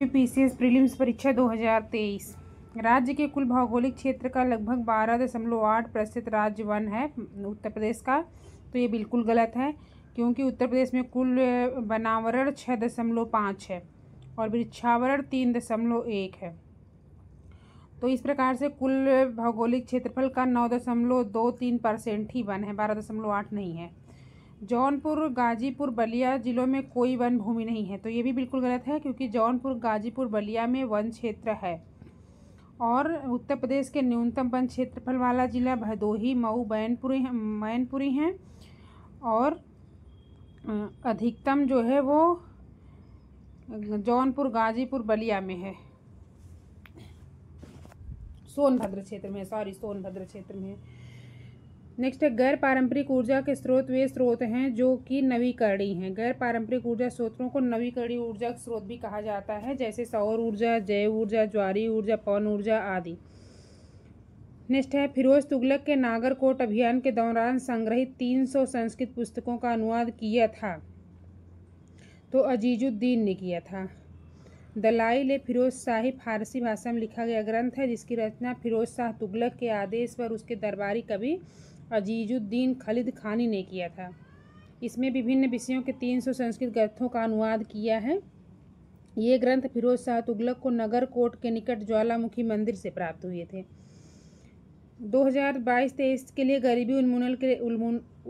PCS prelims परीक्षा 2023। राज्य के कुल भौगोलिक क्षेत्र का लगभग 12.8% राज्य वन है उत्तर प्रदेश का। तो ये बिल्कुल गलत है, क्योंकि उत्तर प्रदेश में कुल वनावरण 6.5 है और वृक्षावरण 3.1 है। तो इस प्रकार से कुल भौगोलिक क्षेत्रफल का 9.23% ही वन है, 12.8 नहीं है। जौनपुर, गाजीपुर, बलिया जिलों में कोई वन भूमि नहीं है। तो ये भी बिल्कुल गलत है, क्योंकि जौनपुर, गाजीपुर, बलिया में वन क्षेत्र है। और उत्तर प्रदेश के न्यूनतम वन क्षेत्रफल वाला जिला भदोही, मऊ, मैनपुरी हैं। और अधिकतम जो है वो जौनपुर, गाजीपुर, बलिया में है, सोनभद्र क्षेत्र में है। नेक्स्ट है, गैर पारंपरिक ऊर्जा के स्रोत वे स्रोत हैं जो कि नवीकरणीय हैं। गैर पारंपरिक ऊर्जा स्रोतों को नवीकरणीय ऊर्जा स्रोत भी कहा जाता है, जैसे सौर ऊर्जा, जैव ऊर्जा, ज्वारीय ऊर्जा, पवन ऊर्जा आदि। नेक्स्ट है, फिरोज तुगलक के नागरकोट अभियान के दौरान संग्रहित 300 संस्कृत पुस्तकों का अनुवाद किया था तो अजीजुद्दीन ने किया था। दलाइल ए फिरोज शाही फारसी भाषा में लिखा गया ग्रंथ है, जिसकी रचना फिरोज शाह तुगलक के आदेश पर उसके दरबारी कवि अजीजुद्दीन खलिद खानी ने किया था। इसमें विभिन्न विषयों के 300 संस्कृत ग्रंथों का अनुवाद किया है। ये ग्रंथ फिरोज शाह तुगलक को नगरकोट के निकट ज्वालामुखी मंदिर से प्राप्त हुए थे। 2022-23 के लिए गरीबी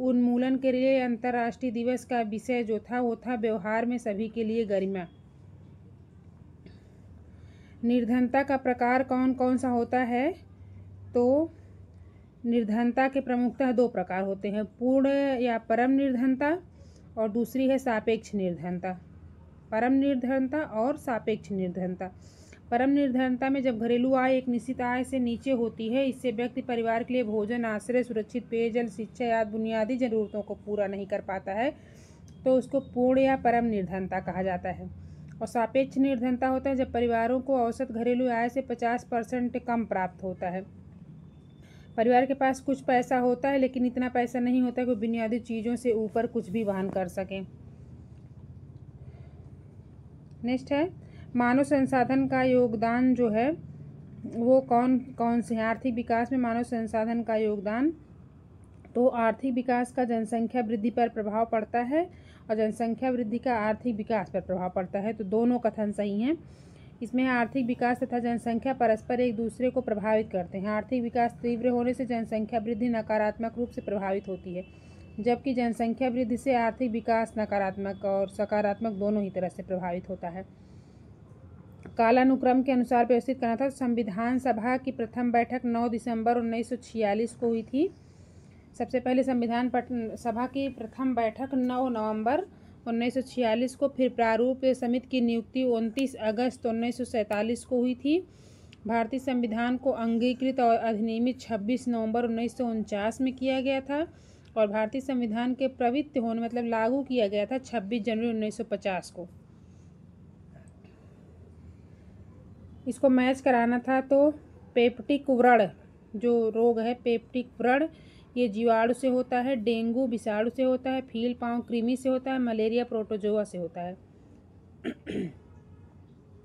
उन्मूलन के लिए अंतर्राष्ट्रीय दिवस का विषय जो था वो था व्यवहार में सभी के लिए गरिमा। निर्धनता का प्रकार कौन कौन सा होता है? तो निर्धनता के प्रमुखतः 2 प्रकार होते हैं, पूर्ण या परम निर्धनता, और दूसरी है सापेक्ष निर्धनता। परम निर्धनता और सापेक्ष निर्धनता। परम निर्धनता में जब घरेलू आय एक निश्चित आय से नीचे होती है, इससे व्यक्ति परिवार के लिए भोजन, आश्रय, सुरक्षित पेयजल, शिक्षा आदि बुनियादी जरूरतों को पूरा नहीं कर पाता है, तो उसको पूर्ण या परम निर्धनता कहा जाता है। और सापेक्ष निर्धनता होता है जब परिवारों को औसत घरेलू आय से 50% कम प्राप्त होता है। परिवार के पास कुछ पैसा होता है, लेकिन इतना पैसा नहीं होता कि वो बुनियादी चीज़ों से ऊपर कुछ भी वहन कर सकें। नेक्स्ट है, मानव संसाधन का योगदान जो है वो कौन कौन से हैं? आर्थिक विकास में मानव संसाधन का योगदान, तो आर्थिक विकास का जनसंख्या वृद्धि पर प्रभाव पड़ता है और जनसंख्या वृद्धि का आर्थिक विकास पर प्रभाव पड़ता है। तो दोनों कथन सही हैं। इसमें आर्थिक विकास तथा जनसंख्या परस्पर एक दूसरे को प्रभावित करते हैं। आर्थिक विकास तीव्र होने से जनसंख्या वृद्धि नकारात्मक रूप से प्रभावित होती है, जबकि जनसंख्या वृद्धि से आर्थिक विकास नकारात्मक और सकारात्मक दोनों ही तरह से प्रभावित होता है। कालानुक्रम के अनुसार व्यवस्थित करना था। संविधान सभा की प्रथम बैठक 9 दिसंबर 1946 को हुई थी। सबसे पहले संविधान सभा की प्रथम बैठक 9 नवंबर 1946 को, फिर प्रारूप समिति की नियुक्ति 29 अगस्त 1947 को हुई थी। भारतीय संविधान को अंगीकृत और अधिनियमित 26 नवंबर 1949 में किया गया था और भारतीय संविधान के प्रवृत्त होने मतलब लागू किया गया था 26 जनवरी 1950 को। इसको मैच कराना था तो पेप्टिक व्रण जो रोग है, पेप्टिक व्रण, ये जीवाणु से होता है, डेंगू विषाणु से होता है, फील पाँव कृमि से होता है, मलेरिया प्रोटोजोआ से होता है।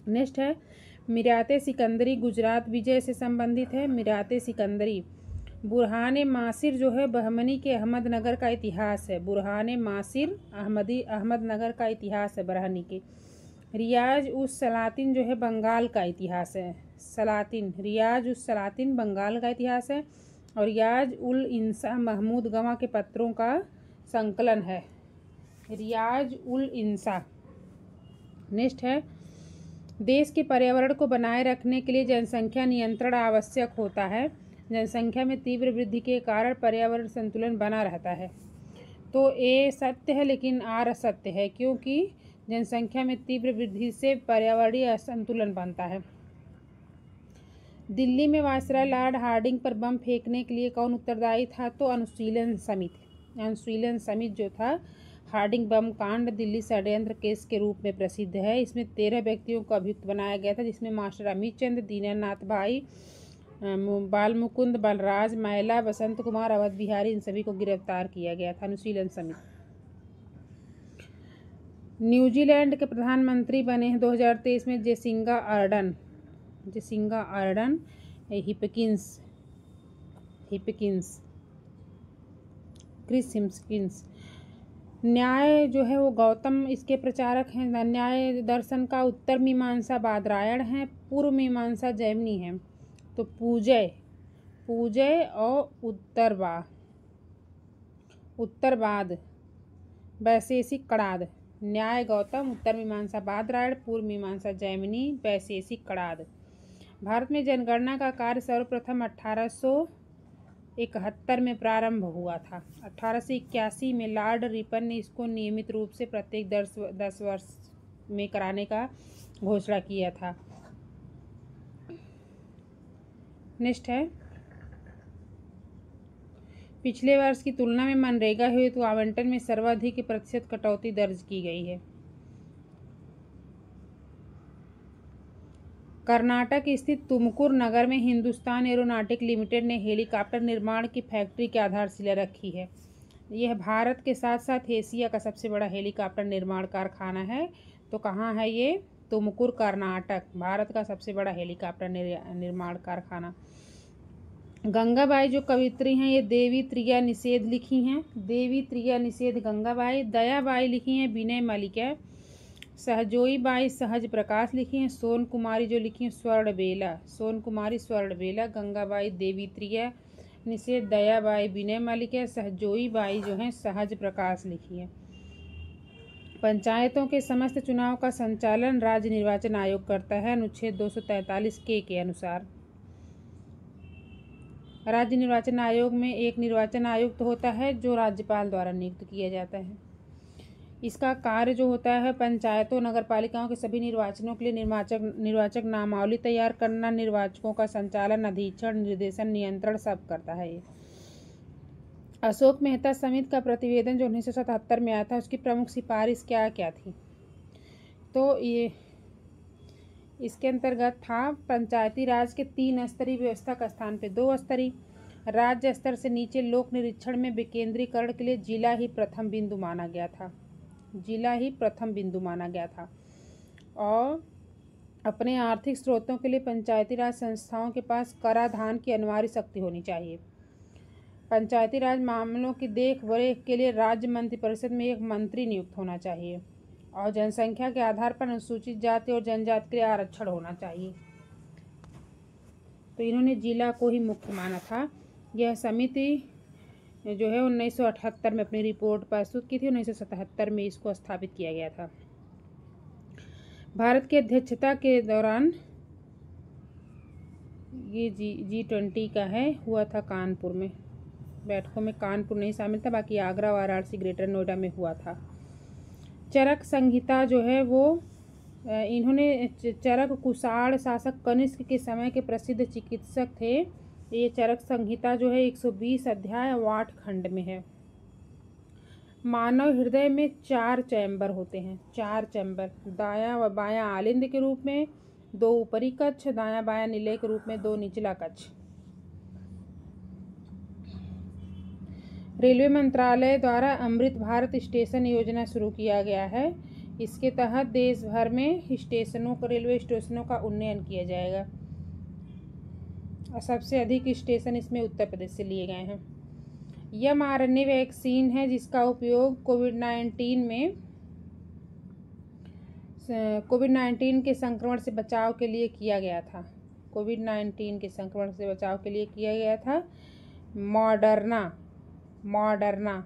नेक्स्ट है, मिराते सिकंदरी गुजरात विजय से संबंधित है। मिराते सिकंदरी बुरहान मासिर जो है बहमनी के अहमदनगर का इतिहास है। बुरहान मासिर अहमदनगर का इतिहास है बरहनी के। रियाज उस सलातिन जो है बंगाल का इतिहास है। रियाज उस सलातिन बंगाल का इतिहास है और याज उल इंसा महमूद गवाह के पत्रों का संकलन है। रियाज उल इंसा। नेक्स्ट है, देश के पर्यावरण को बनाए रखने के लिए जनसंख्या नियंत्रण आवश्यक होता है। जनसंख्या में तीव्र वृद्धि के कारण पर्यावरण संतुलन बना रहता है। तो ए सत्य है, लेकिन आर असत्य है, क्योंकि जनसंख्या में तीव्र वृद्धि से पर्यावरणीय असंतुलन बनता है। दिल्ली में वायसराय लॉर्ड हार्डिंग पर बम फेंकने के लिए कौन उत्तरदायी था? तो अनुशीलन समिति जो था। हार्डिंग बम कांड दिल्ली षड्यंत्र केस के रूप में प्रसिद्ध है। इसमें 13 व्यक्तियों को अभियुक्त बनाया गया था, जिसमें मास्टर अमित चंद, दीनानाथ भाई, बाल मुकुंद, बलराज, मैला, बसंत कुमार, अवध बिहारी, इन सभी को गिरफ्तार किया गया था। अनुशीलन समिति। न्यूजीलैंड के प्रधानमंत्री बने हैं 2023 में जेसिंगा आर्डन क्रिस हिप्किंस। न्याय जो है वो गौतम इसके प्रचारक हैं। न्याय दर्शन का उत्तर मीमांसा बादरायण है, पूर्व मीमांसा जैमिनी है। तो पूजय और उत्तरवाद वैशेषिक कड़ाद। न्याय गौतम, उत्तर मीमांसा बादरायण, पूर्व मीमांसा जैमिनी, वैशेषिक कड़ाद। भारत में जनगणना का कार्य सर्वप्रथम 1871 में प्रारंभ हुआ था। 1881 में लॉर्ड रिपन ने इसको नियमित रूप से प्रत्येक 10 वर्ष में कराने का घोषणा किया था। नेक्स्ट है, पिछले वर्ष की तुलना में मनरेगा हेतु आवंटन में सर्वाधिक प्रतिशत कटौती दर्ज की गई है। कर्नाटक स्थित तुमकुर नगर में हिंदुस्तान एरोनॉटिक लिमिटेड ने हेलीकॉप्टर निर्माण की फैक्ट्री की आधारशिला रखी है। यह भारत के साथ साथ एशिया का सबसे बड़ा हेलीकॉप्टर निर्माण कारखाना है। तो कहाँ है ये? तुमकुर, कर्नाटक, भारत का सबसे बड़ा हेलीकॉप्टर निर्माण कारखाना। गंगाबाई जो कवित्री हैं ये देवी त्रिया निषेध लिखी हैं। देवी त्रिया निषेध गंगाबाई। दयाबाई लिखी हैं विनय मालिका। सहजोई बाई सहज प्रकाश लिखी हैं। सोन कुमारी जो लिखी हैं स्वर्णबेला। गंगाबाई देवी त्रिया निषेध, दयाबाई विनय मालिका, सहजोई बाई जो हैं सहज प्रकाश लिखी है। पंचायतों के समस्त चुनाव का संचालन राज्य निर्वाचन आयोग करता है अनुच्छेद 243 के अनुसार। राज्य निर्वाचन आयोग में एक निर्वाचन आयुक्त होता है जो राज्यपाल द्वारा नियुक्त किया जाता है। इसका कार्य जो होता है पंचायतों नगरपालिकाओं के सभी निर्वाचनों के लिए निर्वाचक नामावली तैयार करना, निर्वाचकों का संचालन, अधीक्षण, निर्देशन, नियंत्रण सब करता है ये। अशोक मेहता समिति का प्रतिवेदन जो 1977 में आया था उसकी प्रमुख सिफारिश क्या क्या थी? तो ये इसके अंतर्गत था पंचायती राज के 3 स्तरीय व्यवस्था का स्थान पे 2 स्तरीय, राज्य स्तर से नीचे लोक निरीक्षण में विकेंद्रीकरण के लिए जिला ही प्रथम बिंदु माना गया था। और अपने आर्थिक स्रोतों के लिए पंचायती राज संस्थाओं के पास कराधान की अनिवार्य शक्ति होनी चाहिए। पंचायती राज मामलों की देख रेख के लिए राज्य मंत्रिपरिषद में एक मंत्री नियुक्त होना चाहिए और जनसंख्या के आधार पर अनुसूचित जाति और जनजाति के लिए आरक्षण होना चाहिए। तो इन्होंने जिला को ही मुख्य माना था। यह समिति जो है 1978 में अपनी रिपोर्ट प्रस्तुत की थी। 1977 में इसको स्थापित किया गया था। भारत की अध्यक्षता के दौरान ये G20 का है, हुआ था कानपुर में। बैठकों में कानपुर नहीं शामिल था, बाकी आगरा, वाराणसी, ग्रेटर नोएडा में हुआ था। चरक संहिता जो है वो इन्होंने चरक कुषाण शासक कनिष्क के समय के प्रसिद्ध चिकित्सक थे। ये चरक संहिता जो है 120 अध्याय और 8 खंड में है। मानव हृदय में 4 चैम्बर होते हैं, 4 चैम्बर, दायां व बायां आलिंद के रूप में, 2 ऊपरी कक्ष, दायां बायां निलय के रूप में 2 निचला कक्ष। रेलवे मंत्रालय द्वारा अमृत भारत स्टेशन योजना शुरू किया गया है। इसके तहत देश भर में रेलवे स्टेशनों का उन्नयन किया जाएगा और सबसे अधिक स्टेशन इसमें उत्तर प्रदेश से लिए गए हैं। mRNA वैक्सीन है जिसका उपयोग कोविड-19 के संक्रमण से बचाव के लिए किया गया था। कोविड-19 के संक्रमण से बचाव के लिए किया गया था। मॉडर्ना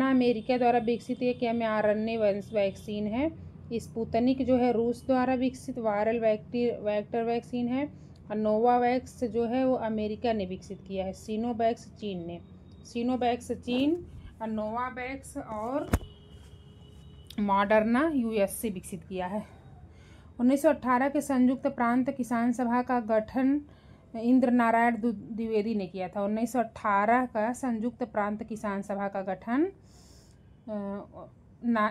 अमेरिका द्वारा विकसित एक mRNA वैक्सीन है। स्पुतनिक जो है रूस द्वारा विकसित वायरल वेक्टर वैक्सीन है और नोवावैक्स जो है वो अमेरिका ने विकसित किया है। सिनोवैक्स चीन और नोवावैक्स और मॉडर्ना यूएस से विकसित किया है। 1918 के संयुक्त प्रांत किसान सभा का गठन इंद्र नारायण द्विवेदी ने किया था। 1918 का संयुक्त प्रांत किसान सभा का गठन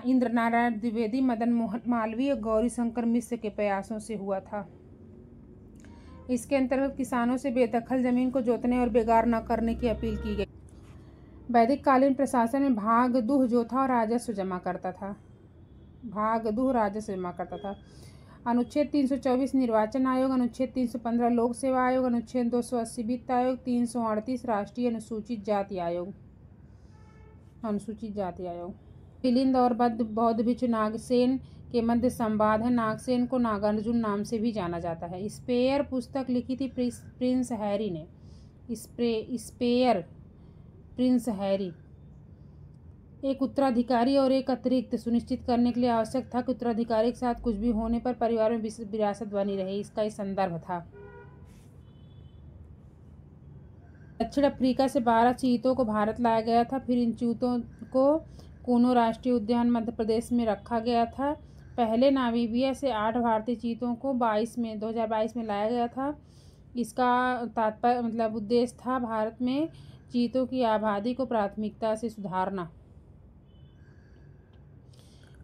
इंद्र नारायण द्विवेदी, मदन मोहन मालवीय और गौरी शंकर मिश्र के प्रयासों से हुआ था। इसके अंतर्गत किसानों से बेदखल जमीन को जोतने और बेगार न करने की अपील की गई। वैदिक कालीन प्रशासन में भागदुह जो था राजस्व जमा करता था, भागदुह राजस्व जमा करता था। अनुच्छेद 324 निर्वाचन आयोग, अनुच्छेद 315 लोक सेवा आयोग, अनुच्छेद 280 वित्त आयोग, 338 राष्ट्रीय अनुसूचित जाति आयोग, अनुसूचित जाति आयोग। मिलिंद और बौद्ध भिक्षु नागसेन के मध्य संवाद है। नागसेन को नागार्जुन नाम से भी जाना जाता है। स्पेयर पुस्तक लिखी थी प्रिंस हैरी ने। Spare Prince Harry. एक उत्तराधिकारी और एक अतिरिक्त सुनिश्चित करने के लिए आवश्यक था कि उत्तराधिकारी के साथ कुछ भी होने पर परिवार में विरासत बनी रहे, इसका एक संदर्भ था। दक्षिण अफ्रीका से 12 चीतों को भारत लाया गया था। फिर इन चीतों को कूनो राष्ट्रीय उद्यान मध्य प्रदेश में रखा गया था। पहले नामीबिया से 8 भारतीय चीतों को 2022 में लाया गया था। इसका तात्पर्य उद्देश्य था भारत में चीतों की आबादी को प्राथमिकता से सुधारना।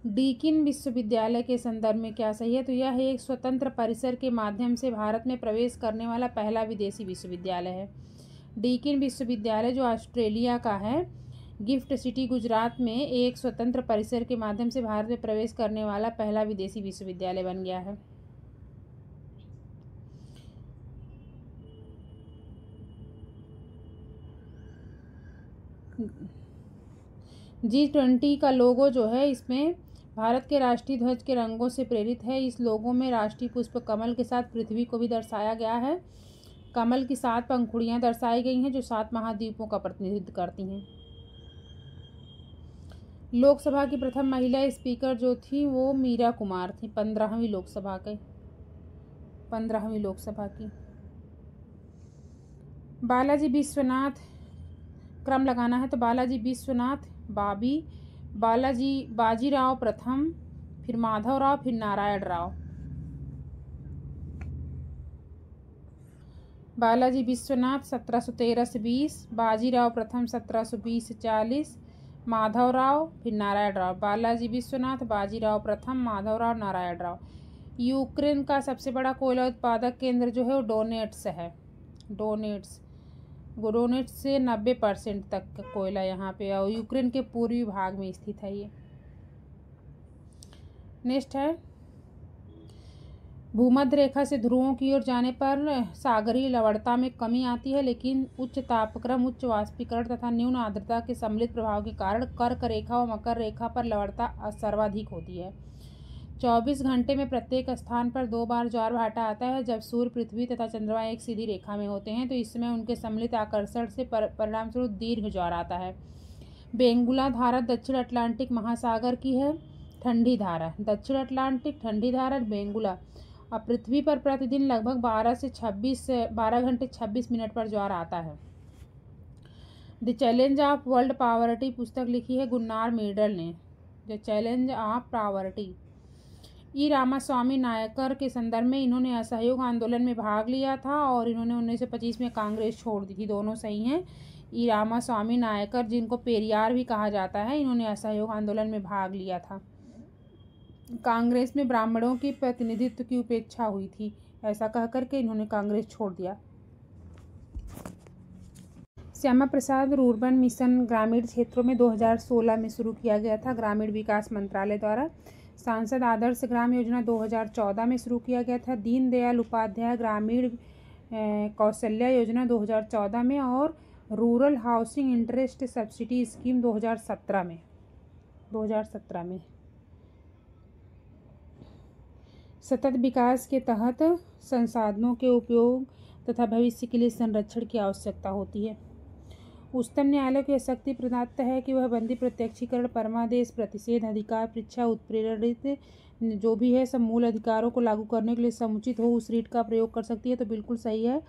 डीकिन विश्वविद्यालय के संदर्भ में क्या सही है? तो यह एक स्वतंत्र परिसर के माध्यम से भारत में प्रवेश करने वाला पहला विदेशी विश्वविद्यालय है। डीकिन विश्वविद्यालय जो ऑस्ट्रेलिया का है, गिफ्ट सिटी गुजरात में एक स्वतंत्र परिसर के माध्यम से भारत में प्रवेश करने वाला पहला विदेशी विश्वविद्यालय बन गया है। G20 का लोगो जो है इसमें भारत के राष्ट्रीय ध्वज के रंगों से प्रेरित है। इस लोगो में राष्ट्रीय पुष्प कमल के साथ पृथ्वी को भी दर्शाया गया है। कमल की 7 पंखुड़ियां दर्शाई गई हैं जो 7 महाद्वीपों का प्रतिनिधित्व करती हैं। लोकसभा की प्रथम महिला स्पीकर जो थी वो मीरा कुमार थी, 15वीं लोकसभा की। बालाजी विश्वनाथ, क्रम लगाना है तो बालाजी विश्वनाथ, बाजीराव प्रथम, फिर माधवराव, फिर नारायण राव। बालाजी विश्वनाथ 1713 से 20, बाजीराव प्रथम 1720 से 40, माधवराव, फिर नारायण राव। बालाजी विश्वनाथ, बाजीराव प्रथम, माधवराव, नारायण राव। यूक्रेन का सबसे बड़ा कोयला उत्पादक केंद्र जो है वो डोनेट्स है। डोनेट्स से 90% तक का कोयला यहाँ पे, और यूक्रेन के पूर्वी भाग में स्थित है ये। नेक्स्ट है, भूमध्य रेखा से ध्रुवों की ओर जाने पर सागरीय लवणता में कमी आती है, लेकिन उच्च तापक्रम, उच्च वाष्पीकरण तथा न्यून आर्द्रता के सम्मिलित प्रभाव के कारण कर्क रेखा और मकर रेखा पर लवणता सर्वाधिक होती है। 24 घंटे में प्रत्येक स्थान पर 2 बार ज्वार भाटा आता है। जब सूर्य, पृथ्वी तथा चंद्रमा एक सीधी रेखा में होते हैं तो इस समय उनके सम्मिलित आकर्षण से परिणाम स्वरूप दीर्घ ज्वार आता है। बेंगुला धारा दक्षिण अटलांटिक महासागर की है ठंडी धारा। दक्षिण अटलांटिक ठंडी धारा बेंगुला। और पृथ्वी पर प्रतिदिन लगभग 12 घंटे 26 मिनट पर ज्वार आता है। The challenge of world poverty पुस्तक लिखी है गुन्नार मीडल ने। The challenge of poverty. E Ramaswamy Naicker के संदर्भ में इन्होंने असहयोग आंदोलन में भाग लिया था और इन्होंने 1925 में कांग्रेस छोड़ दी थी। दोनों सही हैं। ई रामास्वामी नायकर, जिनको पेरियार भी कहा जाता है, इन्होंने असहयोग आंदोलन में भाग लिया था। कांग्रेस में ब्राह्मणों की प्रतिनिधित्व की उपेक्षा हुई थी, ऐसा कह करके इन्होंने कांग्रेस छोड़ दिया। श्यामा प्रसाद रूर्बन मिशन ग्रामीण क्षेत्रों में 2016 में शुरू किया गया था, ग्रामीण विकास मंत्रालय द्वारा। सांसद आदर्श ग्राम योजना 2014 में शुरू किया गया था। दीनदयाल उपाध्याय ग्रामीण कौशल्या योजना 2014 में, और rural housing interest subsidy scheme 2017 में। सतत विकास के तहत संसाधनों के उपयोग तथा भविष्य के लिए संरक्षण की आवश्यकता होती है। उच्चतम न्यायालय को यह शक्ति प्रदत्त है कि वह बंदी, प्रत्यक्षीकरण, परमादेश, प्रतिषेध, अधिकार, परीक्षा, उत्प्रेरित जो भी है सब मूल अधिकारों को लागू करने के लिए समुचित हो उस रीट का प्रयोग कर सकती है। तो बिल्कुल सही है।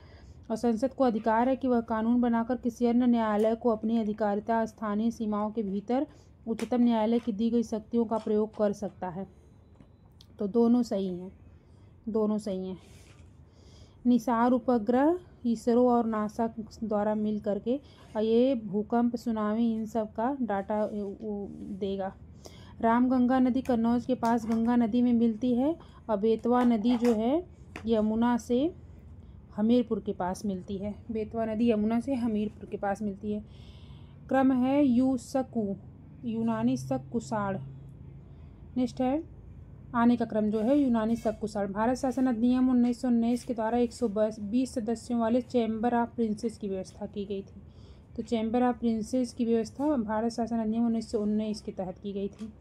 और संसद को अधिकार है कि वह कानून बनाकर किसी अन्य न्यायालय को अपनी अधिकारिता स्थानीय सीमाओं के भीतर उच्चतम न्यायालय की दी गई शक्तियों का प्रयोग कर सकता है। तो दोनों सही हैं। निसार उपग्रह इसरो और नासा द्वारा मिल करके ये भूकंप, सुनामी, इन सब का डाटा देगा। रामगंगा नदी कन्नौज के पास गंगा नदी में मिलती है, और बेतवा नदी जो है यमुना से हमीरपुर के पास मिलती है। क्रम है यूसकु, यूनानी शक कुषाण। नेक्स्ट है आने का क्रम जो है यूनानी शक कुषाण। भारत शासन अधिनियम 1919 के द्वारा 120 सदस्यों वाले चैम्बर ऑफ प्रिंसेस की व्यवस्था की गई थी। तो चैम्बर ऑफ प्रिंसेस की व्यवस्था भारत शासन अधिनियम 1919 के तहत की गई थी।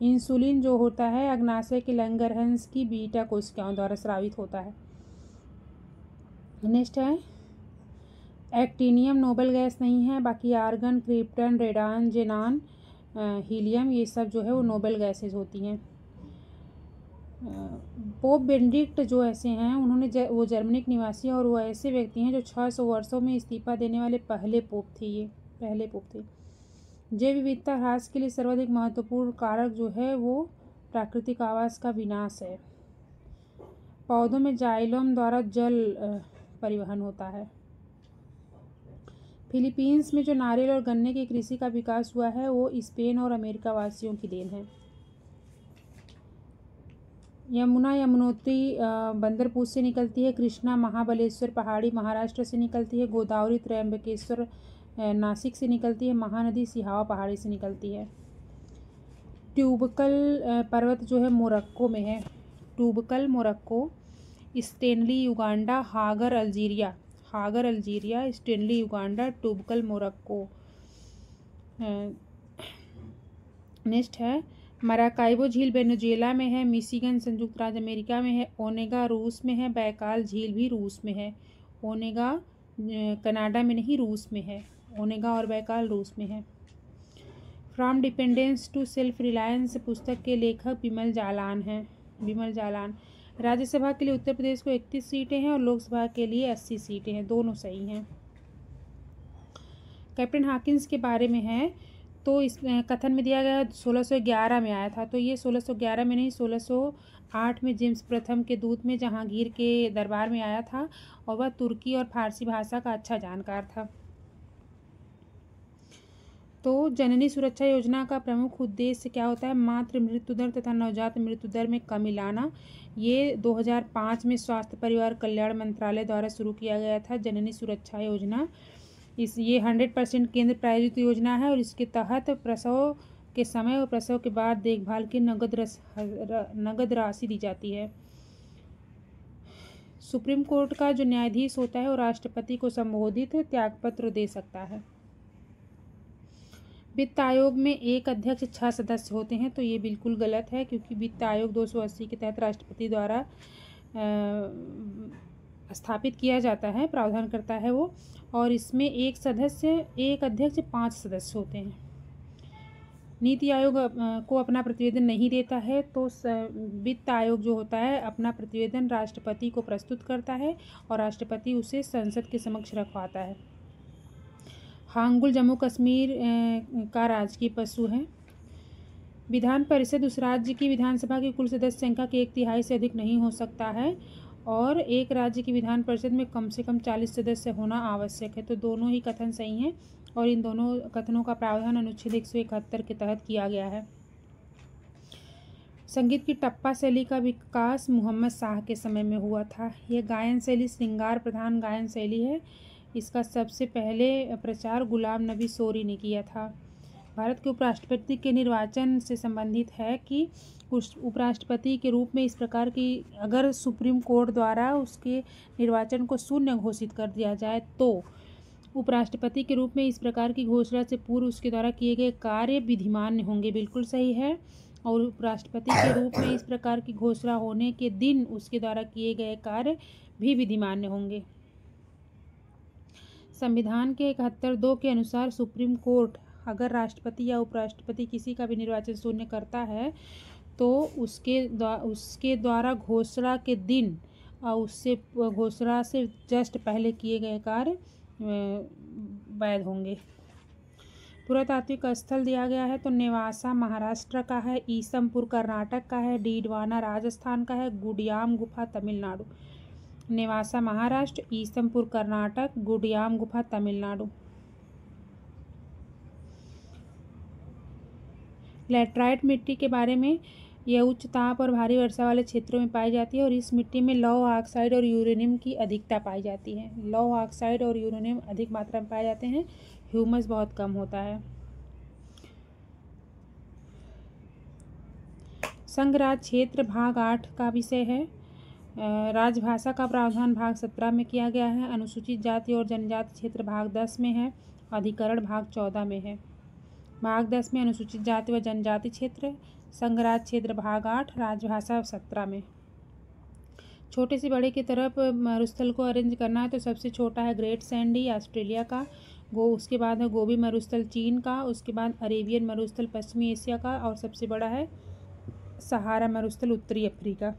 इंसुलिन जो होता है अग्नाशय के लैंगरहंस की बीटा कोशिकाओं द्वारा स्रावित होता है। नेक्स्ट है एक्टिनियम नोबल गैस नहीं है, बाकी आर्गन, क्रिप्टन, रेडान, जेनान, हीलियम ये सब जो है वो नोबल गैसेज होती हैं। पोप बेनेडिक्ट जो ऐसे हैं उन्होंने वो जर्मनिक निवासी और वो ऐसे व्यक्ति हैं जो 600 वर्षों में इस्तीफा देने वाले पहले पोप थे। जैव विविधता ह्रास के लिए सर्वाधिक महत्वपूर्ण कारक जो है वो प्राकृतिक आवास का विनाश है। पौधों में जाइलम द्वारा जल परिवहन होता है। फिलीपींस में जो नारियल और गन्ने की कृषि का विकास हुआ है वो स्पेन और अमेरिका वासियों की देन है। यमुना यमुनोत्री बंदरपुर से निकलती है। कृष्णा महाबलेश्वर पहाड़ी महाराष्ट्र से निकलती है। गोदावरी त्रयंबकेश्वर नासिक से निकलती है। महानदी सिहावा पहाड़ी से निकलती है। ट्यूबकल पर्वत जो है मोरक्को में है। Toubkal Morocco, Stanley Uganda, Hoggar Algeria, Stanley Uganda, Toubkal Morocco. Next है मराकाइबो झील वेनेजुएला में है। मिशिगन संयुक्त राज्य अमेरिका में है। ओनेगा रूस में है। बैकाल झील भी रूस में है। ओनेगा कनाडा में नहीं रूस में है। ओनेगा और बैकाल रूस में है। From dependence to self reliance पुस्तक के लेखक बिमल जालान। राज्यसभा के लिए उत्तर प्रदेश को 31 सीटें हैं और लोकसभा के लिए 80 सीटें हैं, दोनों सही हैं। कैप्टन हॉकिंस के बारे में है तो इस कथन में दिया गया 1611 में आया था, तो ये 1611 में नहीं 1608 में जेम्स प्रथम के दूत में जहांगीर के दरबार में आया था और वह तुर्की और फारसी भाषा का अच्छा जानकार था। तो जननी सुरक्षा योजना का प्रमुख उद्देश्य क्या होता है? मातृ मृत्यु दर तथा नवजात मृत्यु दर में कमी लाना। ये 2005 में स्वास्थ्य परिवार कल्याण मंत्रालय द्वारा शुरू किया गया था जननी सुरक्षा योजना। ये 100% केंद्र प्रायोजित योजना है और इसके तहत प्रसव के समय और प्रसव के बाद देखभाल की नगद राशि दी जाती है। सुप्रीम कोर्ट का जो न्यायाधीश होता है वो राष्ट्रपति को संबोधित त्यागपत्र दे सकता है। वित्त आयोग में एक अध्यक्ष 6 सदस्य होते हैं, तो ये बिल्कुल गलत है क्योंकि वित्त आयोग 280 के तहत राष्ट्रपति द्वारा स्थापित किया जाता है, प्रावधान करता है वो, और इसमें एक अध्यक्ष 5 सदस्य होते हैं। नीति आयोग को अपना प्रतिवेदन नहीं देता है, तो वित्त आयोग जो होता है अपना प्रतिवेदन राष्ट्रपति को प्रस्तुत करता है और राष्ट्रपति उसे संसद के समक्ष रखवाता है। हांगुल जम्मू कश्मीर का राजकीय पशु है। विधान परिषद उस राज्य की विधानसभा की कुल सदस्य संख्या के 1/3 से अधिक नहीं हो सकता है और एक राज्य की विधान परिषद में कम से कम 40 सदस्य होना आवश्यक है। तो दोनों ही कथन सही हैं और इन दोनों कथनों का प्रावधान अनुच्छेद 171 के तहत किया गया है। संगीत की टप्पा शैली का विकास मोहम्मद शाह के समय में हुआ था। यह गायन शैली श्रृंगार प्रधान गायन शैली है। इसका सबसे पहले प्रचार गुलाम नबी सोरी ने किया था। भारत के उपराष्ट्रपति के निर्वाचन से संबंधित है कि उपराष्ट्रपति के रूप में इस प्रकार की अगर सुप्रीम कोर्ट द्वारा उसके निर्वाचन को शून्य घोषित कर दिया जाए तो उपराष्ट्रपति के रूप में इस प्रकार की घोषणा से पूर्व उसके द्वारा किए गए कार्य विधिमान्य होंगे। बिल्कुल सही है। और उपराष्ट्रपति के रूप में इस प्रकार की घोषणा होने के दिन उसके द्वारा किए गए कार्य भी विधिमान्य होंगे। संविधान के 71(2) के अनुसार सुप्रीम कोर्ट अगर राष्ट्रपति या उपराष्ट्रपति किसी का भी निर्वाचन शून्य करता है तो उसके द्वारा घोषणा के दिन और उससे घोषणा से जस्ट पहले किए गए कार्य वैध होंगे। पुरातात्विक स्थल दिया गया है तो नेवासा महाराष्ट्र का है, ईसमपुर कर्नाटक का है, डीडवाना राजस्थान का है, गुडियाम गुफा तमिलनाडु। नेवासा महाराष्ट्र, ईसमपुर कर्नाटक, गुडियाम गुफा तमिलनाडु। लैटराइट मिट्टी के बारे में यह उच्च ताप और भारी वर्षा वाले क्षेत्रों में पाई जाती है और इस मिट्टी में लौह ऑक्साइड और यूरेनियम की अधिकता पाई जाती है। लौह ऑक्साइड और यूरेनियम अधिक मात्रा में पाए जाते हैं, ह्यूमस बहुत कम होता है। संघराज्य क्षेत्र भाग 8 का विषय है। राजभाषा का प्रावधान भाग 17 में किया गया है। अनुसूचित जाति और जनजाति क्षेत्र भाग 10 में है। अधिकरण भाग 14 में है। भाग 10 में अनुसूचित जाति व जनजाति क्षेत्र, संघराज्य क्षेत्र भाग 8, राजभाषा 17 में। छोटे से बड़े की तरफ मरुस्थल को अरेंज करना है तो सबसे छोटा है ग्रेट सैंडी ऑस्ट्रेलिया का, उसके बाद है गोबी मरुस्थल चीन का, उसके बाद अरेबियन मरुस्थल पश्चिमी एशिया का और सबसे बड़ा है सहारा मरुस्थल उत्तरी अफ्रीका।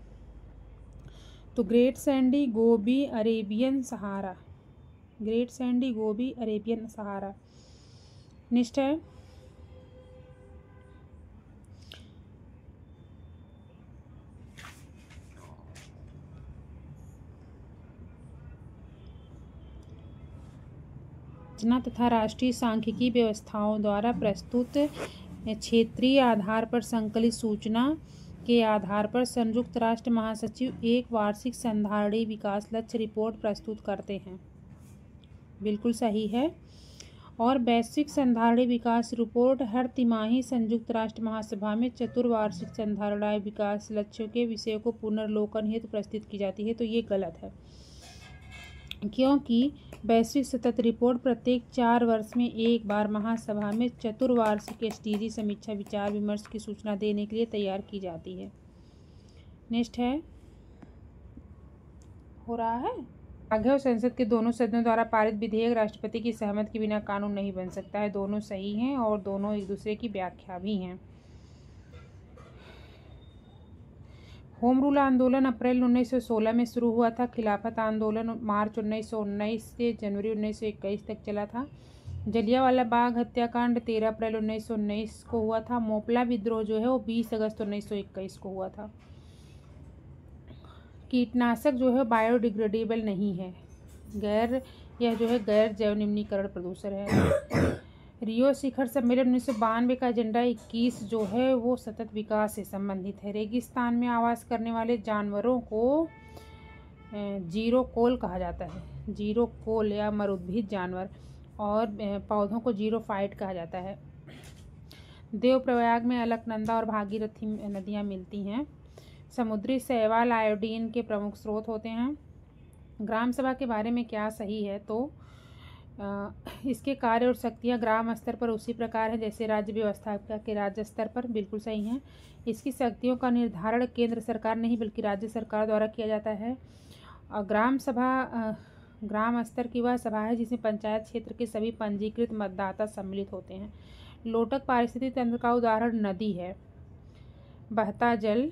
तो ग्रेट सैंडी, गोबी, अरेबियन, सहारा। ग्रेट सैंडी, गोबी, अरेबियन, सहारा। नेक्स्ट है योजना तथा राष्ट्रीय सांख्यिकी व्यवस्थाओं द्वारा प्रस्तुत क्षेत्रीय आधार पर संकलित सूचना के आधार पर संयुक्त राष्ट्र महासचिव एक वार्षिक संधारणीय विकास लक्ष्य रिपोर्ट प्रस्तुत करते हैं। बिल्कुल सही है। और वैश्विक संधारणीय विकास रिपोर्ट हर तिमाही संयुक्त राष्ट्र महासभा में चतुर्वार्षिक संधारणीय विकास लक्ष्यों के विषयों को पुनर्लोकन हेतु प्रस्तुत की जाती है। तो ये गलत है, क्योंकि वैश्विक सतत रिपोर्ट प्रत्येक 4 वर्ष में एक बार महासभा में चतुर्वार्षिक एसडीजी समीक्षा विचार विमर्श की सूचना देने के लिए तैयार की जाती है। नेक्स्ट है, हो रहा है आगे, और संसद के दोनों सदनों द्वारा पारित विधेयक राष्ट्रपति की सहमति के बिना कानून नहीं बन सकता है। दोनों सही हैं और दोनों एक दूसरे की व्याख्या भी हैं। होम रूल आंदोलन अप्रैल 1916 में शुरू हुआ था। खिलाफत आंदोलन मार्च 1919 से जनवरी 1921 तक चला था। जलियांवाला बाग हत्याकांड 13 अप्रैल 1919 को हुआ था। मोपला विद्रोह जो है वो 20 अगस्त 1921 को हुआ था। कीटनाशक जो है बायोडिग्रेडेबल नहीं है, यह जो है गैर जैव निम्नीकरण प्रदूषण है। रियो शिखर सम्मेलन 1992 का एजेंडा 21 जो है वो सतत विकास से संबंधित है। रेगिस्तान में आवास करने वाले जानवरों को जीरो कोल कहा जाता है। जीरो कोल या मरुद्भिद जानवर, और पौधों को जीरो फाइट कहा जाता है। देवप्रयाग में अलकनंदा और भागीरथी नदियाँ मिलती हैं। समुद्री शैवाल आयोडीन के प्रमुख स्रोत होते हैं। ग्राम सभा के बारे में क्या सही है, तो इसके कार्य और शक्तियाँ ग्राम स्तर पर उसी प्रकार है जैसे राज्य व्यवस्था के राज्य स्तर पर। बिल्कुल सही हैं। इसकी शक्तियों का निर्धारण केंद्र सरकार नहीं बल्कि राज्य सरकार द्वारा किया जाता है। ग्राम सभा ग्राम स्तर की वह सभा है जिसमें पंचायत क्षेत्र के सभी पंजीकृत मतदाता सम्मिलित होते हैं। लोटक पारिस्थितिक तंत्र का उदाहरण नदी है। बहता जल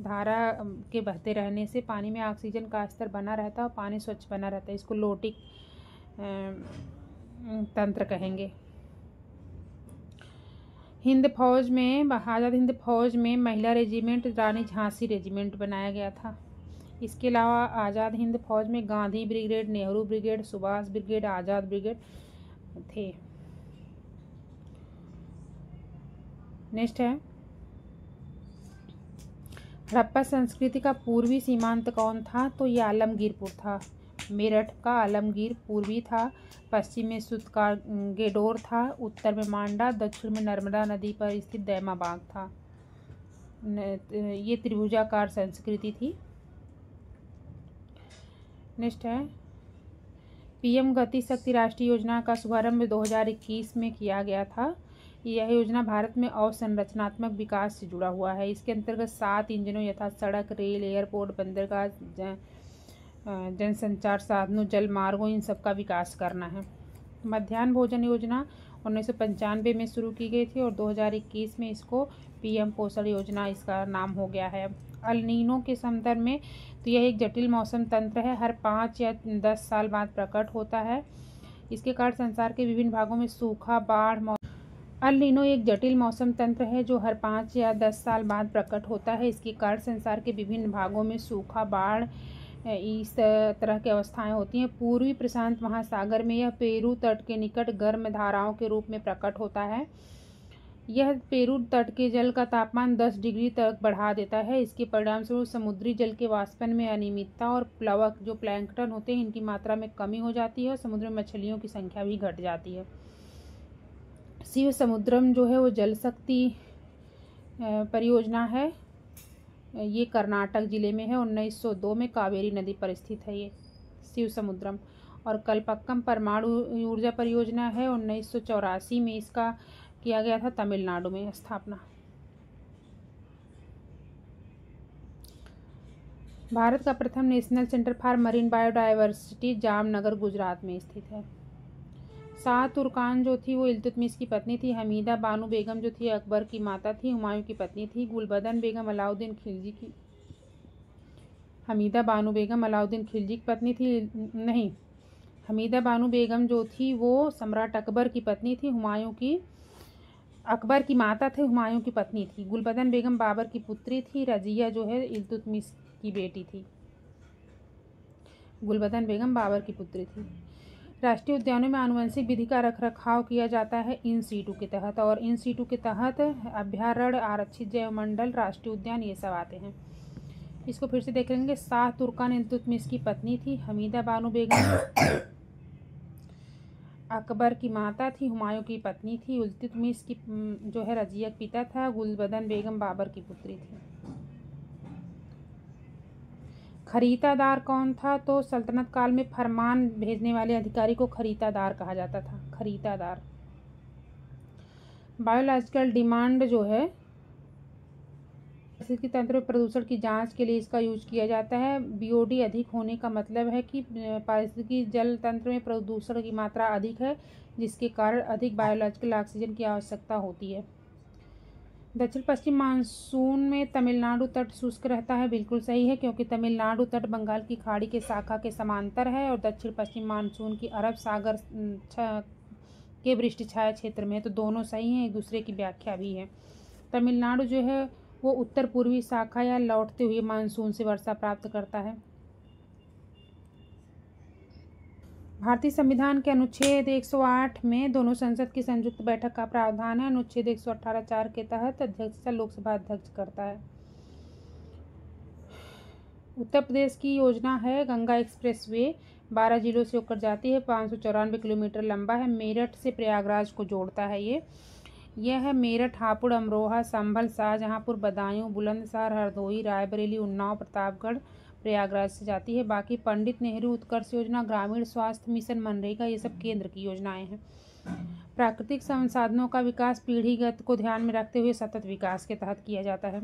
धारा के बहते रहने से पानी में ऑक्सीजन का स्तर बना रहता है और पानी स्वच्छ बना रहता है। इसको लोटिक तंत्र कहेंगे। आज़ाद हिंद फौज में महिला रेजिमेंट रानी झांसी रेजिमेंट बनाया गया था। इसके अलावा आज़ाद हिंद फौज में Gandhi brigade, Nehru brigade, Subhash brigade, Azad brigade थे। नेक्स्ट है, हड़प्पा संस्कृति का पूर्वी सीमांत कौन था, तो ये आलमगीरपुर था। मेरठ का आलमगीर पूर्वी था, पश्चिम में सुतकागेडोर था, उत्तर में मांडा, दक्षिण में नर्मदा नदी पर स्थित दैमाबाग था। ये त्रिभुजाकार संस्कृति थी। नेक्स्ट है, पीएम गति शक्ति राष्ट्रीय योजना का शुभारंभ 2021 में किया गया था। यह योजना भारत में अवसंरचनात्मक विकास से जुड़ा हुआ है। इसके अंतर्गत 7 इंजनों यथा सड़क, रेल, एयरपोर्ट, बंदरगाह, जनसंचार साधनों, जल मार्गों, इन सब का विकास करना है। मध्याह्न भोजन योजना 1995 में शुरू की गई थी और 2021 में इसको पीएम पोषण योजना इसका नाम हो गया है। अल नीनो के संदर्भ में तो यह एक जटिल मौसम तंत्र है, हर 5 या 10 साल बाद प्रकट होता है। इसके कारण संसार के विभिन्न भागों में सूखा, बाढ़। अल नीनो एक जटिल मौसम तंत्र है जो हर 5 या 10 साल बाद प्रकट होता है। इसके कारण संसार के विभिन्न भागों में सूखा, बाढ़, इस तरह की अवस्थाएं होती हैं। पूर्वी प्रशांत महासागर में यह पेरू तट के निकट गर्म धाराओं के रूप में प्रकट होता है। यह पेरू तट के जल का तापमान 10 डिग्री तक बढ़ा देता है। इसके परिणामस्वरूप समुद्री जल के वाष्पन में अनियमितता और प्लवक जो प्लैंकटन होते हैं इनकी मात्रा में कमी हो जाती है और समुद्र में मछलियों की संख्या भी घट जाती है। शिव समुद्रम जो है वो जल शक्ति परियोजना है। ये कर्नाटक ज़िले में है। 1902 में कावेरी नदी पर स्थित है ये शिव समुद्रम। और कलपक्कम परमाणु ऊर्जा परियोजना है। 1984 में इसका किया गया था तमिलनाडु में स्थापना। भारत का प्रथम national centre for marine biodiversity Jamnagar Gujarat में स्थित है। शाह तुर्कान जो थी वो इल्तुतमिश की पत्नी थी। हमीदा बानो बेगम जो थी अकबर की माता थी, हुमायूं की पत्नी थी। गुलबदन बेगम अलाउद्दीन खिलजी की हमीदा बानो बेगम अलाउद्दीन खिलजी की पत्नी थी नहीं, हमीदा बानो बेगम जो थी वो सम्राट अकबर की पत्नी थी। अकबर की माता थे, हुमायूं की पत्नी थी। गुलबदन बेगम बाबर की पुत्री थी। रजिया जो है इल्तुतमिश की बेटी थी। गुलबदन बेगम बाबर की पुत्री थी। राष्ट्रीय उद्यानों में आनुवंशिक विधि का रखरखाव किया जाता है इन सीटू के तहत, और इन सीटू के तहत अभ्यारण्य, आरक्षित जैव मंडल, राष्ट्रीय उद्यान ये सब आते हैं। इसको फिर से देख लेंगे। शाह तुर्कान इल्तुतमिश की पत्नी थी। हमीदा बानो बेगम अकबर की माता थी, हुमायूं की पत्नी थी। इल्तुतमिश की जो है रजिया पिता था। गुलबदन बेगम बाबर की पुत्री थी। खरीदादार कौन था? तो सल्तनत काल में फरमान भेजने वाले अधिकारी को खरीदादार कहा जाता था। खरीदादार। बायोलॉजिकल डिमांड जो है पारिस्थितिकी तंत्र में प्रदूषण की जांच के लिए इसका यूज किया जाता है। बीओडी अधिक होने का मतलब है कि पारिस्थितिकी जल तंत्र में प्रदूषण की मात्रा अधिक है, जिसके कारण अधिक बायोलॉजिकल ऑक्सीजन की आवश्यकता होती है। दक्षिण पश्चिम मानसून में तमिलनाडु तट शुष्क रहता है। बिल्कुल सही है, क्योंकि तमिलनाडु तट बंगाल की खाड़ी के शाखा के समांतर है और दक्षिण पश्चिम मानसून की अरब सागर के वृष्टि छाया क्षेत्र में है। तो दोनों सही हैं, एक दूसरे की व्याख्या भी है। तमिलनाडु जो है वो उत्तर पूर्वी शाखा या लौटते हुए मानसून से वर्षा प्राप्त करता है। भारतीय संविधान के अनुच्छेद 108 में दोनों संसद की संयुक्त बैठक का प्रावधान है। अनुच्छेद 118(4) के तहत अध्यक्षता लोकसभा अध्यक्ष करता है। उत्तर प्रदेश की योजना है गंगा एक्सप्रेसवे, 12 जिलों से होकर जाती है, 594 किलोमीटर लंबा है। मेरठ से प्रयागराज को जोड़ता है यह मेरठ, हापुड़, अमरोहा, संभल, शाहजहांपुर, बदायूं, बुलंदशहर, हरदोई, रायबरेली, उन्नाव, प्रतापगढ़, प्रयागराज से जाती है। बाकी पंडित नेहरू उत्कर्ष योजना, ग्रामीण स्वास्थ्य मिशन, मनरेगा ये सब केंद्र की योजनाएं हैं। प्राकृतिक संसाधनों का विकास पीढ़ीगत को ध्यान में रखते हुए सतत विकास के तहत किया जाता है।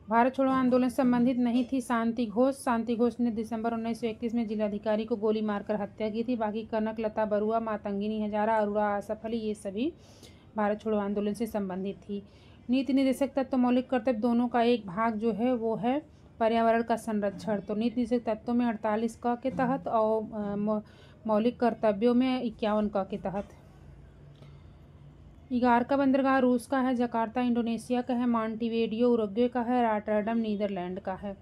भारत छोड़ो आंदोलन से संबंधित नहीं थी शांति घोष ने दिसंबर 1931 में जिलाधिकारी को गोली मारकर हत्या की थी। बाकी कनकलता बरुआ, मातंगिनी हजारा, अरुणा आसफ अली ये सभी भारत छोड़ो आंदोलन से संबंधित थी। नीति निर्देशक तत्व मौलिक कर्तव्य दोनों का एक भाग जो है वो है पर्यावरण का संरक्षण। तो नीति निर्देशक तत्वों में 48 क के तहत और मौलिक कर्तव्यों में 51 क के तहत। इगारका बंदरगाह रूस का है, जकार्ता इंडोनेशिया का है, मॉन्टेविडियो उरुग्वे का है, रॉटरडम नीदरलैंड का है।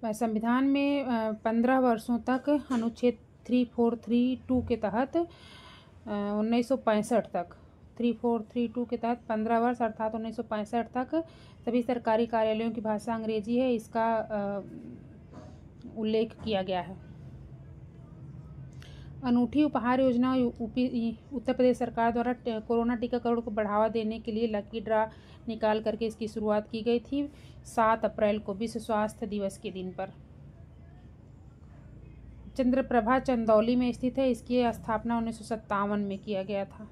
संविधान में 15 वर्षों तक अनुच्छेद 3432 के तहत 1965 तक 3432 के तहत 15 वर्ष अर्थात 1965 तक सभी सरकारी कार्यालयों की भाषा अंग्रेजी है, इसका उल्लेख किया गया है। अनूठी उपहार योजना उत्तर प्रदेश सरकार द्वारा कोरोना टीकाकरण को बढ़ावा देने के लिए लकी ड्रा निकाल करके इसकी शुरुआत की गई थी 7 अप्रैल को विश्व स्वास्थ्य दिवस के दिन पर। चंद्रप्रभा चंदौली में स्थित है, इसकी स्थापना 1957 में किया गया था।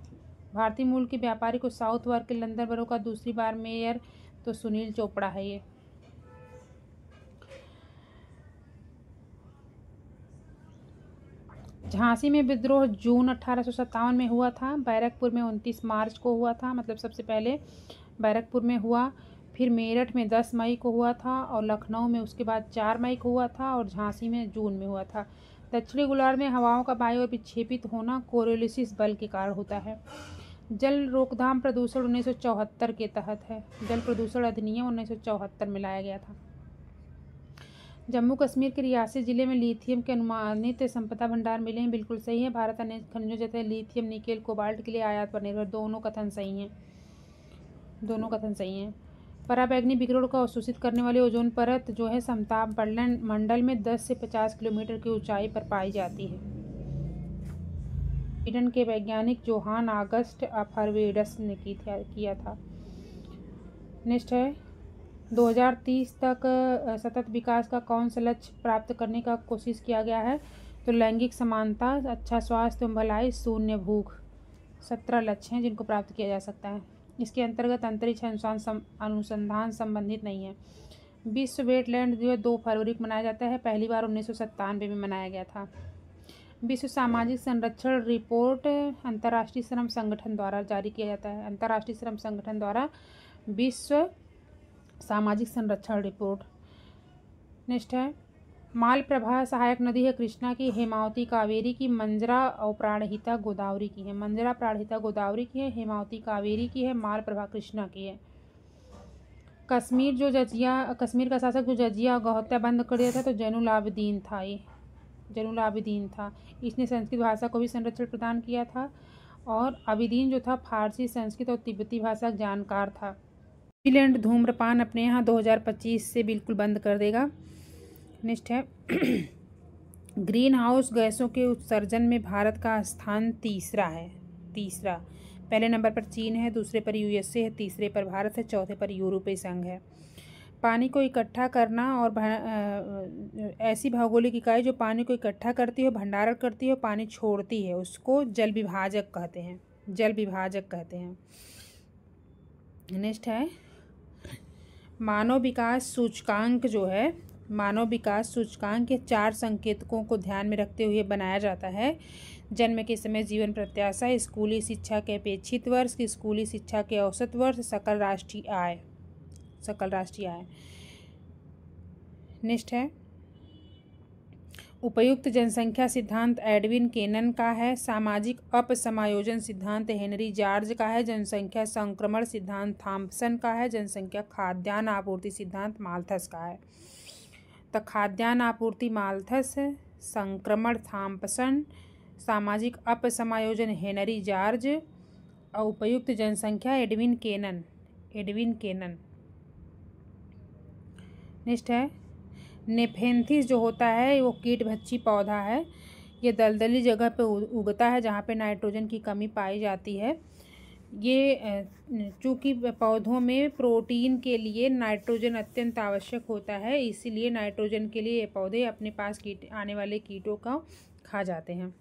भारतीय मूल के व्यापारी को साउथ वार्क के लंदन बरो का दूसरी बार मेयर तो सुनील चोपड़ा है ये। झांसी में विद्रोह जून 1857 में हुआ था। बैरकपुर में 29 मार्च को हुआ था, मतलब सबसे पहले बैरकपुर में हुआ, फिर मेरठ में 10 मई को हुआ था और लखनऊ में उसके बाद 4 मई को हुआ था और झांसी में जून में हुआ था। दक्षिणी गोलार्ध में हवाओं का बायो और विक्षेपित होना कोरियोलिस बल के कारण होता है। जल रोकथाम प्रदूषण 1974 के तहत है। जल प्रदूषण अधिनियम 1974 में लाया गया था। जम्मू कश्मीर के रियासी जिले में लिथियम के अनुमानित संपदा भंडार मिले हैं, बिल्कुल सही है। भारत अन्य खनिजों जैसे लिथियम, निकेल, कोबाल्ट के लिए आयात पर निर्भर, दोनों कथन सही हैं, दोनों कथन सही हैं। पराबैंगनी विकिरण को अवशोषित करने वाली ओजोन परत जो है समताप मंडल में 10 से 50 किलोमीटर की ऊंचाई पर पाई जाती है। स्वीडन के वैज्ञानिक जोहान ऑगस्ट आर्क्वेड्स ने किया था। नेक्स्ट है 2030 तक सतत विकास का कौन सा लक्ष्य प्राप्त करने का कोशिश किया गया है? तो लैंगिक समानता, अच्छा स्वास्थ्य एवं भलाई, शून्य भूख, 17 लक्ष्य हैं जिनको प्राप्त किया जा सकता है। इसके अंतर्गत अंतरिक्ष अनुसंधान संबंधित नहीं है। विश्व वेटलैंड दिवस 2 फरवरी को मनाया जाता है, पहली बार 1997 में मनाया गया था। विश्व सामाजिक संरक्षण रिपोर्ट अंतर्राष्ट्रीय श्रम संगठन द्वारा जारी किया जाता है। अंतर्राष्ट्रीय श्रम संगठन द्वारा विश्व सामाजिक संरक्षण रिपोर्ट। नेक्स्ट है मालप्रभा सहायक नदी है कृष्णा की, हेमावती कावेरी की, मंजरा और प्राणहिता गोदावरी की है। मंजरा प्राणहिता गोदावरी की है, हेमावती कावेरी की है, मालप्रभा कृष्णा की है। कश्मीर का शासक जो जजिया और हत्या बंद कर दिया था तो जैनुल आबिदीन था। ये जैनुल आबिदीन था। इसने संस्कृत भाषा को भी संरक्षण प्रदान किया था और आबिदीन जो था फारसी, संस्कृत और तिब्बती भाषा का जानकार था। न्यूजीलैंड धूम्रपान अपने यहाँ 2025 से बिल्कुल बंद कर देगा। नेक्स्ट है ग्रीन हाउस गैसों के उत्सर्जन में भारत का स्थान तीसरा है। पहले नंबर पर चीन है, दूसरे पर यूएसए है, तीसरे पर भारत है, चौथे पर यूरोपीय संघ है। पानी को इकट्ठा करना और ऐसी भौगोलिक इकाई जो पानी को इकट्ठा करती हो, भंडारण करती हो, पानी छोड़ती है, उसको जल विभाजक कहते हैं। जल विभाजक कहते हैं। नेक्स्ट है मानव विकास सूचकांक जो है, मानव विकास सूचकांक के 4 संकेतकों को ध्यान में रखते हुए बनाया जाता है। जन्म के समय, जीवन प्रत्याशा, स्कूली शिक्षा के अपेक्षित वर्ष, स्कूली शिक्षा के औसत वर्ष, सकल राष्ट्रीय आय। नेक्स्ट है उपयुक्त जनसंख्या सिद्धांत एडविन केनन का है। सामाजिक अपसमायोजन सिद्धांत हेनरी जॉर्ज का है। जनसंख्या संक्रमण सिद्धांत थॉम्पसन का है। जनसंख्या खाद्यान्न आपूर्ति सिद्धांत माल्थस का है। तो खाद्यान्न आपूर्ति माल्थस, संक्रमण थॉम्पसन, सामाजिक अपसमायोजन हेनरी जॉर्ज और उपयुक्त जनसंख्या एडविन केनन। नेक्स्ट है नेफेंथिस जो होता है वो कीटभक्षी पौधा है। ये दलदली जगह पे उगता है जहाँ पे नाइट्रोजन की कमी पाई जाती है। ये चूँकि पौधों में प्रोटीन के लिए नाइट्रोजन अत्यंत आवश्यक होता है, इसीलिए नाइट्रोजन के लिए ये पौधे अपने पास आने वाले कीटों का खा जाते हैं।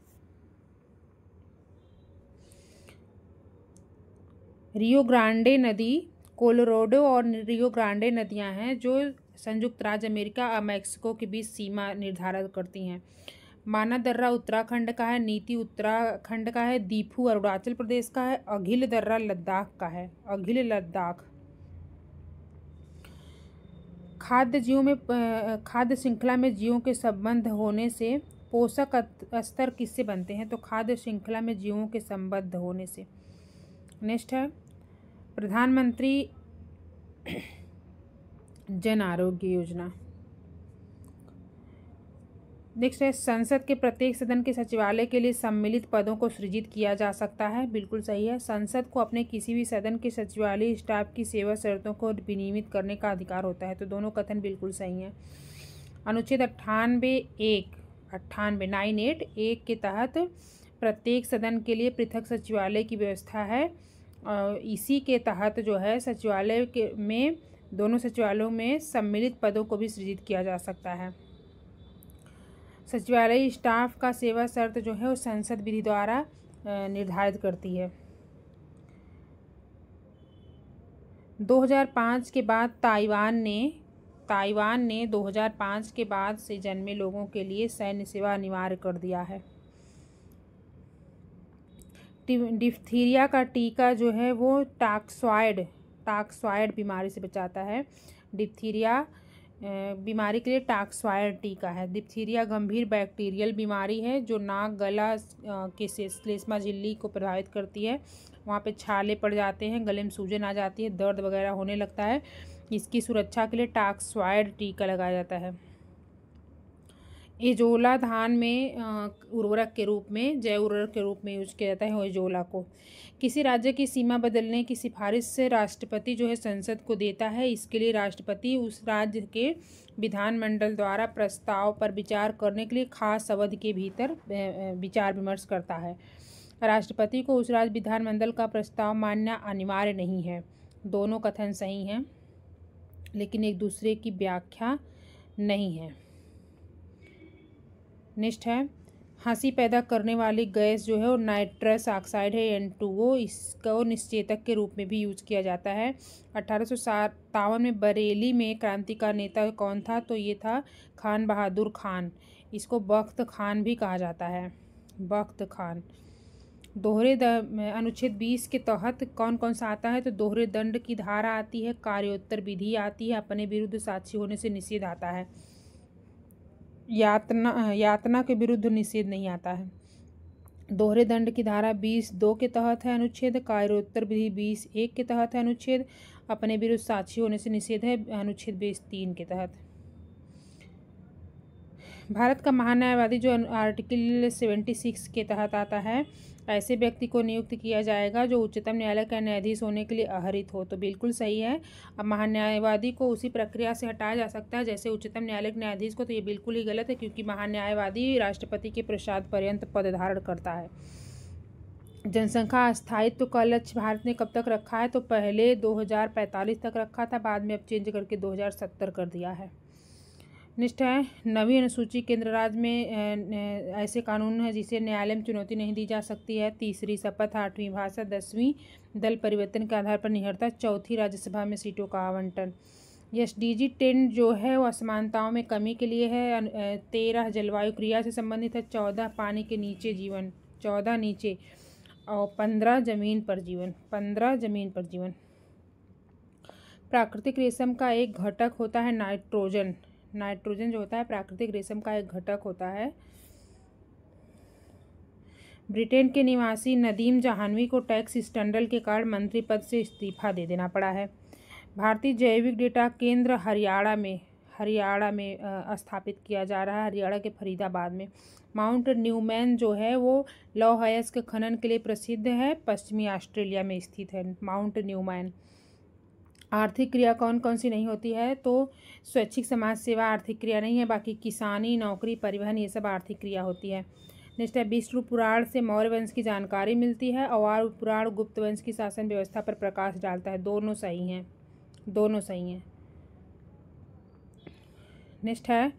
रियो ग्रांडे नदी, कोलोराडो और रियो ग्रांडे नदियां हैं जो संयुक्त राज्य अमेरिका और मैक्सिको के बीच सीमा निर्धारित करती हैं। माना दर्रा उत्तराखंड का है, नीति उत्तराखंड का है, दीफू अरुणाचल प्रदेश का है, अघिल दर्रा लद्दाख का है। लद्दाख। खाद्य श्रृंखला में जीवों के संबंध होने से पोषक स्तर किससे बनते हैं? तो खाद्य श्रृंखला में जीवों के संबंध होने से। नेक्स्ट है प्रधानमंत्री जन आरोग्य योजना। नेक्स्ट है संसद के प्रत्येक सदन के सचिवालय के लिए सम्मिलित पदों को सृजित किया जा सकता है। बिल्कुल सही है। संसद को अपने किसी भी सदन के सचिवालय स्टाफ की सेवा शर्तों को विनियमित करने का अधिकार होता है। तो दोनों कथन बिल्कुल सही हैं। अनुच्छेद 98(1) के तहत प्रत्येक सदन के लिए पृथक सचिवालय की व्यवस्था है। इसी के तहत जो है सचिवालय में दोनों सचिवालयों में सम्मिलित पदों को भी सृजित किया जा सकता है। सचिवालय स्टाफ का सेवा शर्त जो है वो संसद विधि द्वारा निर्धारित करती है। 2005 के बाद ताइवान ने 2005 के बाद से जन्मे लोगों के लिए सैन्य सेवा अनिवार्य कर दिया है। डिप्थीरिया का टीका जो है वो टाक्सॉइड बीमारी से बचाता है। डिप्थीरिया बीमारी के लिए टाक्सॉइड टीका है। डिप्थीरिया गंभीर बैक्टीरियल बीमारी है जो नाक, गला के श्लेष्मा झिल्ली को प्रभावित करती है। वहाँ पे छाले पड़ जाते हैं, गले में सूजन आ जाती है, दर्द वगैरह होने लगता है। इसकी सुरक्षा के लिए टाक्सॉइड टीका लगाया जाता है। एजोला धान में उर्वरक के रूप में, जैव उर्वरक के रूप में यूज किया जाता है एजोला को। किसी राज्य की सीमा बदलने की सिफारिश से राष्ट्रपति जो है संसद को देता है। इसके लिए राष्ट्रपति उस राज्य के विधानमंडल द्वारा प्रस्ताव पर विचार करने के लिए खास अवधि के भीतर विचार विमर्श करता है। राष्ट्रपति को उस राज्य विधानमंडल का प्रस्ताव मानना अनिवार्य नहीं है। दोनों कथन सही हैं, लेकिन एक दूसरे की व्याख्या नहीं है। नेक्स्ट है, हंसी पैदा करने वाली गैस जो है वो नाइट्रस ऑक्साइड है, N2O। इसको निश्चेतक के रूप में भी यूज किया जाता है। 1857 में बरेली में क्रांति का नेता कौन था? तो ये था खान बहादुर खान। इसको बख्त खान भी कहा जाता है, बख्त खान। दोहरे अनुच्छेद 20 के तहत कौन कौन सा आता है? तो दोहरे दंड की धारा आती है, कार्योत्तर विधि आती है, अपने विरुद्ध साक्षी होने से निषेध आता है। यातना के विरुद्ध निषेध नहीं आता है। दोहरे दंड की धारा 20(2) के तहत है अनुच्छेद, कार्योत्तर विधि 20(1) के तहत है अनुच्छेद, अपने विरुद्ध साक्षी होने से निषेध है अनुच्छेद 20(3) के तहत। भारत का महान्यायवादी जो आर्टिकल 76 के तहत आता है, ऐसे व्यक्ति को नियुक्त किया जाएगा जो उच्चतम न्यायालय का न्यायाधीश होने के लिए अहरित हो। तो बिल्कुल सही है। अब महान्यायवादी को उसी प्रक्रिया से हटाया जा सकता है जैसे उच्चतम न्यायालय के न्यायाधीश को। तो ये बिल्कुल ही गलत है, क्योंकि महान्यायवादी राष्ट्रपति के प्रसाद पर्यंत पद धारण करता है। जनसंख्या स्थायित्व का लक्ष्य भारत ने कब तक रखा है? तो पहले 2045 तक रखा था, बाद में अब चेंज करके 2070 कर दिया है। नेक्स्ट है, नवीं अनुसूची केंद्र राज्य में ऐसे कानून है जिसे न्यायालय में चुनौती नहीं दी जा सकती है। तीसरी शपथ, 8वीं भाषा, 10वीं दल परिवर्तन के आधार पर निहरता, चौथी राज्यसभा में सीटों का आवंटन। SDG 10 जो है वो असमानताओं में कमी के लिए है। 13 जलवायु क्रिया से संबंधित है, 14 पानी के नीचे जीवन, 14 नीचे, और 15 जमीन पर जीवन, 15 जमीन पर जीवन। प्राकृतिक रेशम का एक घटक होता है नाइट्रोजन। नाइट्रोजन जो होता है प्राकृतिक रेशम का एक घटक होता है। ब्रिटेन के निवासी नदीम जाह्नवी को टैक्स स्कैंडल के कारण मंत्री पद से इस्तीफा दे देना पड़ा है। भारतीय जैविक डेटा केंद्र हरियाणा में स्थापित किया जा रहा है, हरियाणा के फरीदाबाद में। माउंट न्यूमैन जो है वो लौह अयस्क खनन के लिए प्रसिद्ध है, पश्चिमी ऑस्ट्रेलिया में स्थित है माउंट न्यूमैन। आर्थिक क्रिया कौन कौन सी नहीं होती है? तो स्वैच्छिक समाज सेवा आर्थिक क्रिया नहीं है, बाकी किसानी, नौकरी, परिवहन, ये सब आर्थिक क्रिया होती है। नेक्स्ट है, विष्णु पुराण से मौर्य वंश की जानकारी मिलती है, और पुराण गुप्त वंश की शासन व्यवस्था पर प्रकाश डालता है। दोनों सही हैं। नेक्स्ट है,